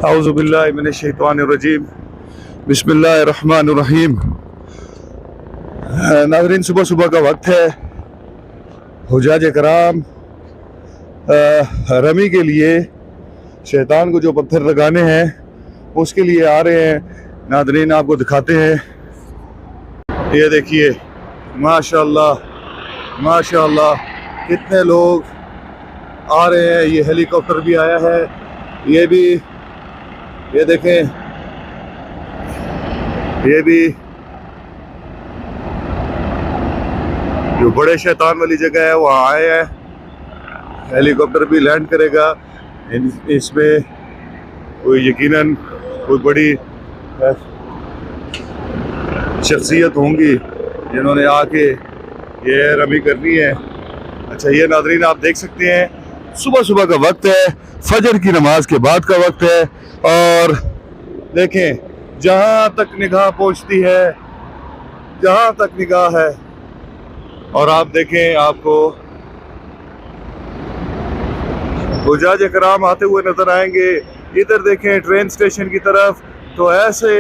औज़ुबिल्लाहि मिनश्शैतानिर्रजीम बिस्मिल्लाहिर्रहमानिर्रहीम। नाज़रीन, सुबह सुबह का वक्त है। हुज्जाज कराम रमी के लिए शैतान को जो पत्थर लगाने हैं उसके लिए आ रहे हैं। नाज़रीन, आपको दिखाते हैं, ये देखिए, माशाअल्लाह माशाअल्लाह कितने लोग आ रहे हैं। ये हेलीकॉप्टर भी आया है, ये भी, ये देखें, ये भी जो बड़े शैतान वाली जगह है वहाँ आए हैं। हेलीकॉप्टर भी लैंड करेगा। इसमें कोई यकीनन कोई बड़ी शख्सियत होंगी जिन्होंने आके ये रमी करनी है। अच्छा, ये नाज़रीन आप देख सकते हैं, सुबह सुबह का वक्त है, फजर की नमाज के बाद का वक्त है। और देखें, जहाँ तक निगाह पहुँचती है, जहाँ तक निगाह है, और आप देखें, आपको हुज्जाज कराम आते हुए नजर आएंगे। इधर देखें ट्रेन स्टेशन की तरफ, तो ऐसे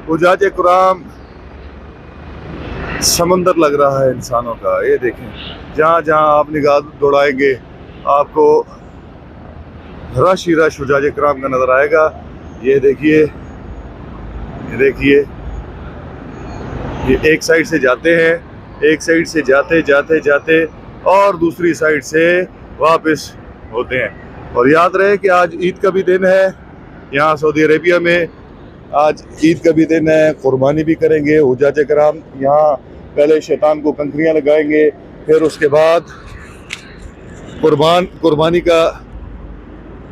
हुज्जाज कराम समंदर लग रहा है इंसानों का। ये देखें, जहाँ जहाँ आप निगाह दौड़ाएंगे आपको रश ही रश हुज्जाज कराम का नजर आएगा। ये देखिए, ये देखिए, ये एक साइड से जाते हैं, एक साइड से जाते जाते जाते और दूसरी साइड से वापस होते हैं। और याद रहे कि आज ईद का भी दिन है। यहाँ सऊदी अरेबिया में आज ईद का भी दिन है। कुर्बानी भी करेंगे हुज्जाज कराम। यहाँ पहले शैतान को कंकरियाँ लगाएंगे, फिर उसके बाद कुर्बानी का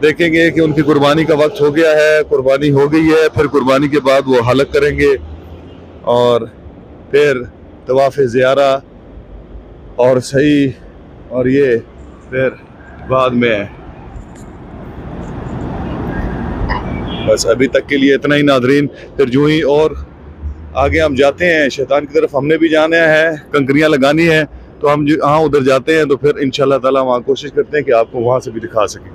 देखेंगे कि उनकी कुर्बानी का वक्त हो गया है, कुर्बानी हो गई है। फिर कुर्बानी के बाद वो हलक करेंगे और फिर तवाफ़ ज़ियारा और सही, और ये फिर बाद में। बस अभी तक के लिए इतना ही नाज़रीन। फिर जो ही और आगे हम जाते हैं शैतान की तरफ, हमने भी जाना है, कंकरियाँ लगानी है, तो हम हाँ उधर जाते हैं। तो फिर इंशाअल्लाह ताला वहाँ कोशिश करते हैं कि आपको वहाँ से भी दिखा सकें।